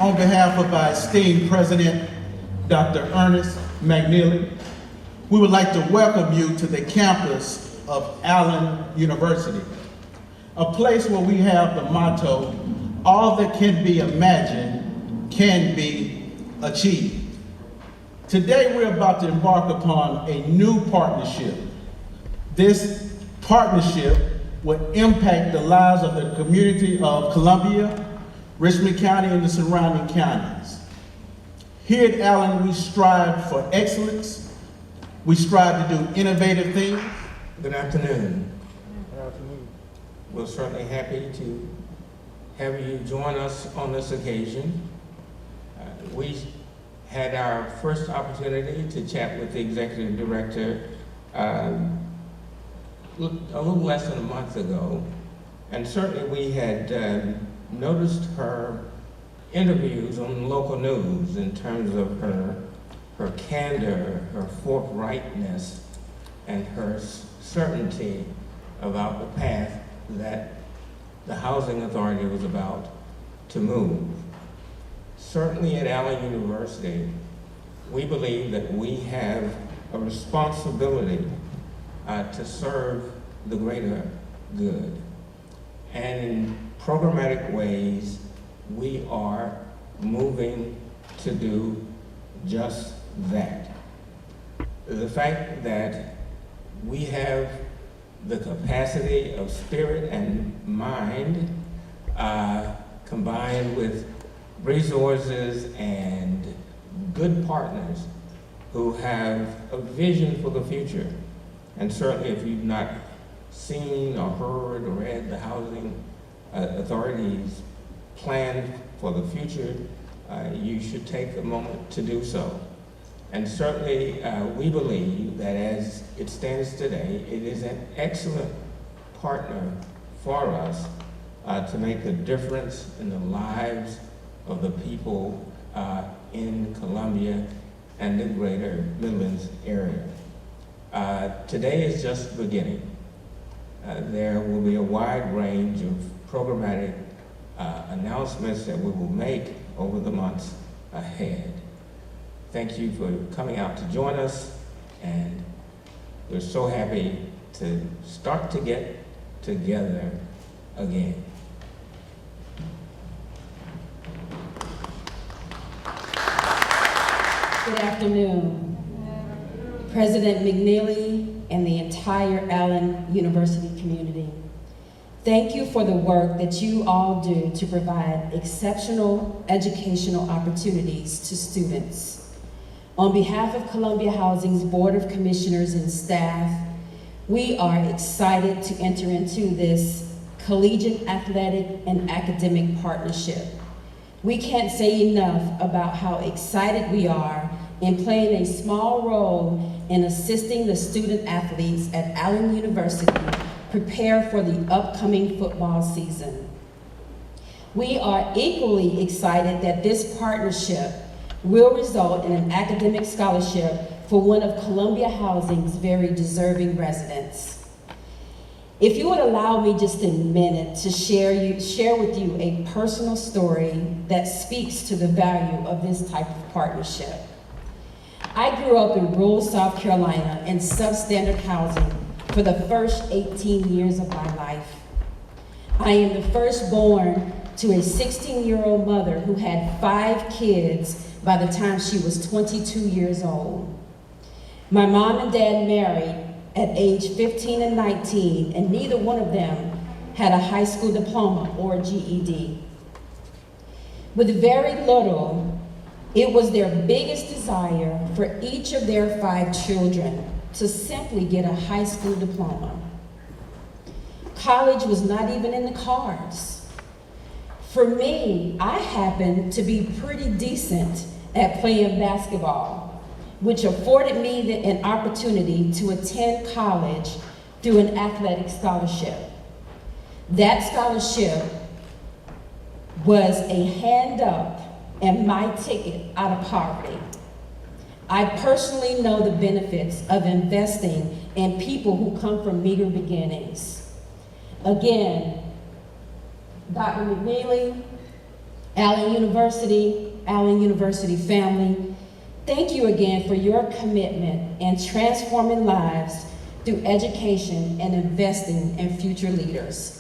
On behalf of our esteemed President, Dr. Ernest McNeely, we would like to welcome you to the campus of Allen University, a place where we have the motto, all that can be imagined can be achieved. Today we're about to embark upon a new partnership. This partnership will impact the lives of the community of Columbia, Richmond County, and the surrounding counties. Here at Allen, we strive for excellence. We strive to do innovative things. Good afternoon. Good afternoon. We're certainly happy to have you join us on this occasion. We had our first opportunity to chat with the executive director a little less than a month ago, and certainly we had noticed her interviews on local news in terms of her candor, her forthrightness, and her certainty about the path that the Housing Authority was about to move. Certainly at Allen University, we believe that we have a responsibility to serve the greater good. And in programmatic ways, we are moving to do just that. The fact that we have the capacity of spirit and mind combined with resources and good partners who have a vision for the future. And certainly if you've not seen or heard or read the Housing Authority's plan for the future, you should take a moment to do so. And certainly we believe that as it stands today, it is an excellent partner for us to make a difference in the lives of the people in Columbia and the greater Midlands area. Today is just the beginning. There will be a wide range of programmatic announcements that we will make over the months ahead. Thank you for coming out to join us, and we're so happy to start to get together again. Good afternoon. President McNeely and the entire Allen University community. Thank you for the work that you all do to provide exceptional educational opportunities to students. On behalf of Columbia Housing's Board of Commissioners and staff, we are excited to enter into this collegiate athletic and academic partnership. We can't say enough about how excited we are in playing a small role in assisting the student athletes at Allen University prepare for the upcoming football season. We are equally excited that this partnership will result in an academic scholarship for one of Columbia Housing's very deserving residents. If you would allow me just a minute to share with you a personal story that speaks to the value of this type of partnership. I grew up in rural South Carolina in substandard housing for the first 18 years of my life. I am the firstborn to a 16-year-old mother who had 5 kids by the time she was 22 years old. My mom and dad married at age 15 and 19, and neither one of them had a high school diploma or a GED. With very little, it was their biggest desire for each of their 5 children to simply get a high school diploma. College was not even in the cards. For me, I happened to be pretty decent at playing basketball, which afforded me an opportunity to attend college through an athletic scholarship. That scholarship was a hand up and my ticket out of poverty. I personally know the benefits of investing in people who come from meager beginnings. Again, Dr. McNeely Allen University family, thank you again for your commitment in transforming lives through education and investing in future leaders.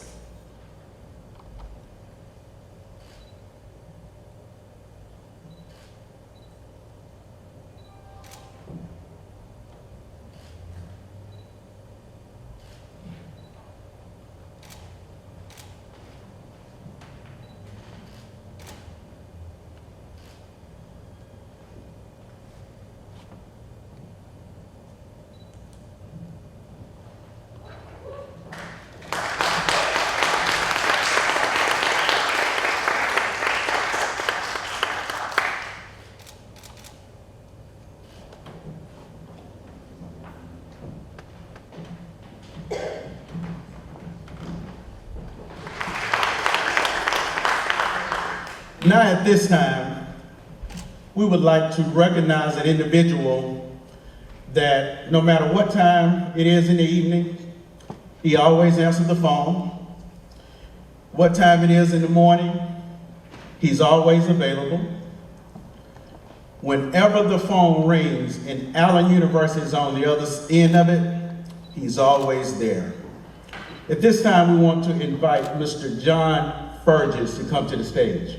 Now at this time, we would like to recognize an individual that no matter what time it is in the evening, he always answers the phone. What time it is in the morning, he's always available. Whenever the phone rings and Allen University is on the other end of it, he's always there. At this time, we want to invite Mr. John Fergus to come to the stage.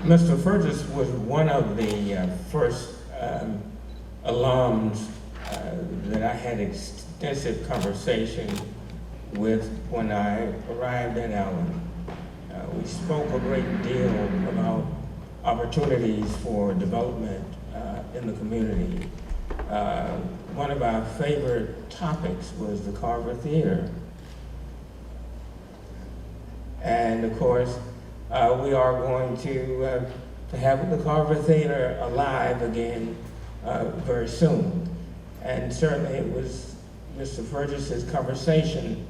Mr. Fergus was one of the first alums that I had extensive conversation with when I arrived at Allen. We spoke a great deal about opportunities for development in the community. One of our favorite topics was the Carver Theater. And of course, we are going to have the Carver Theater alive again very soon. And certainly it was Mr. Fergus's conversation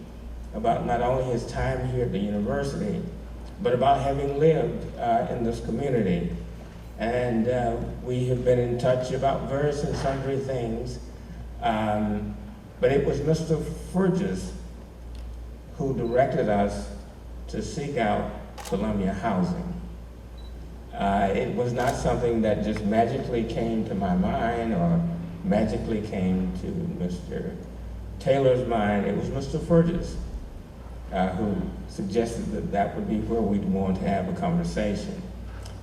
about not only his time here at the university, but about having lived in this community. And we have been in touch about various and sundry things. But it was Mr. Fergus who directed us to seek out Columbia housing. It was not something that just magically came to my mind or magically came to Mr. Taylor's mind. It was Mr. Fergus who suggested that that would be where we'd want to have a conversation.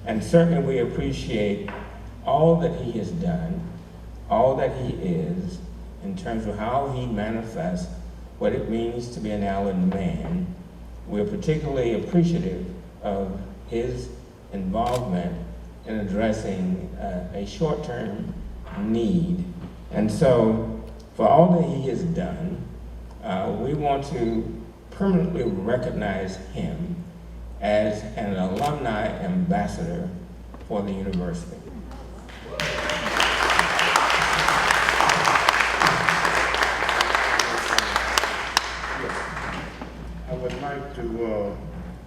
And certainly we appreciate all that he has done, all that he is, in terms of how he manifests what it means to be an Allen man. We're particularly appreciative of his involvement in addressing a short-term need. And so, for all that he has done, we want to permanently recognize him as an alumni ambassador for the university. I would like to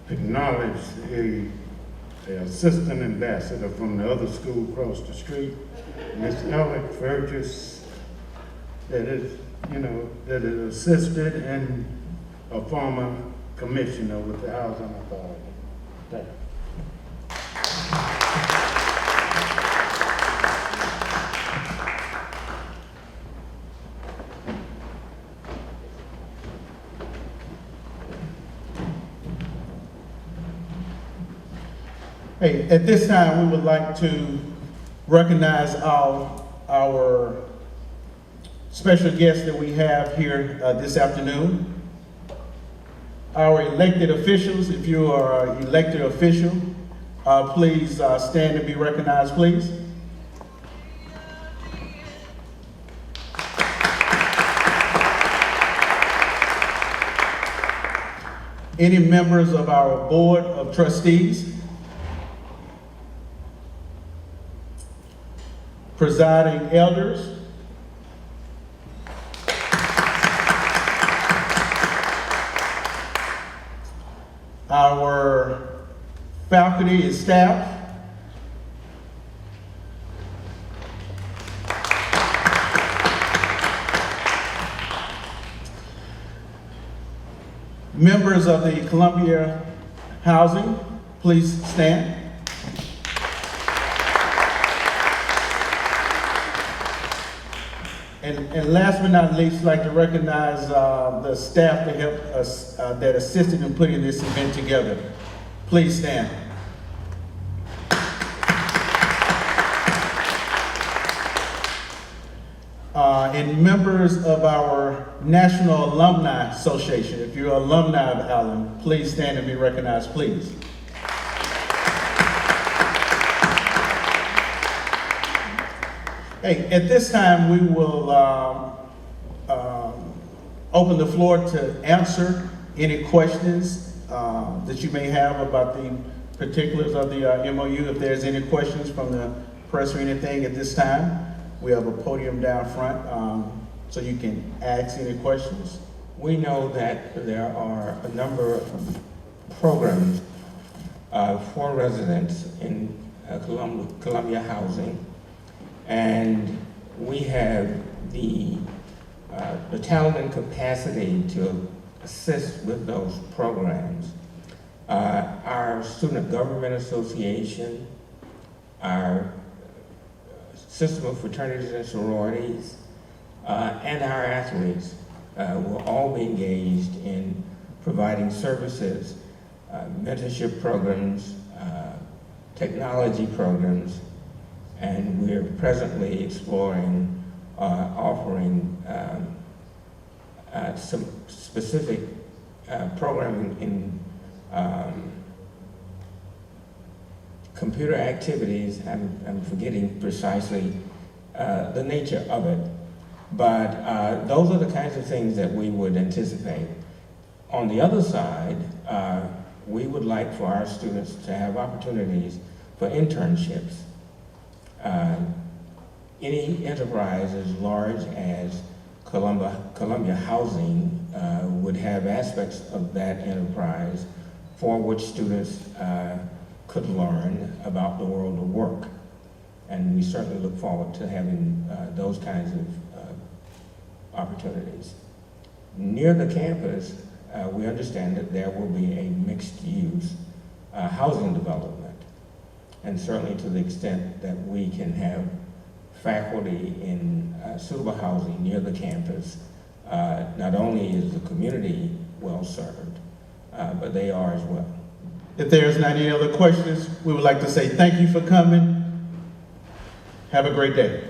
acknowledge the assistant ambassador from the other school across the street, Miss Ellen Fergus, that is assisted and a former commissioner with the Housing Authority. Thank you. Hey, at this time, we would like to recognize our special guest that we have here this afternoon. Our elected officials, if you are an elected official, please stand and be recognized, please. Any members of our Board of Trustees, presiding elders, faculty and staff. Members of the Columbia Housing, please stand. And last but not least, I'd like to recognize the staff that helped us, that assisted in putting this event together. Please stand. And members of our National Alumni Association, if you're an alumni of Allen, please stand and be recognized, please. Hey, at this time, we will open the floor to answer any questions that you may have about the particulars of the MOU. If there's any questions from the press or anything at this time, we have a podium down front, so you can ask any questions. We know that there are a number of programs for residents in Columbia Housing, and we have the talent and capacity to assist with those programs. Our Student Government Association, our System of Fraternities and Sororities, and our athletes will all be engaged in providing services, mentorship programs, technology programs, and we're presently exploring offering some specific programming in computer activities. I'm forgetting precisely the nature of it, but those are the kinds of things that we would anticipate. On the other side, we would like for our students to have opportunities for internships. Any enterprise as large as Columbia Housing would have aspects of that enterprise for which students could learn about the world of work. And we certainly look forward to having those kinds of opportunities. Near the campus, we understand that there will be a mixed-use housing development. And certainly to the extent that we can have faculty in suitable housing near the campus, not only is the community well served, but they are as well. If there's not any other questions, we would like to say thank you for coming. Have a great day.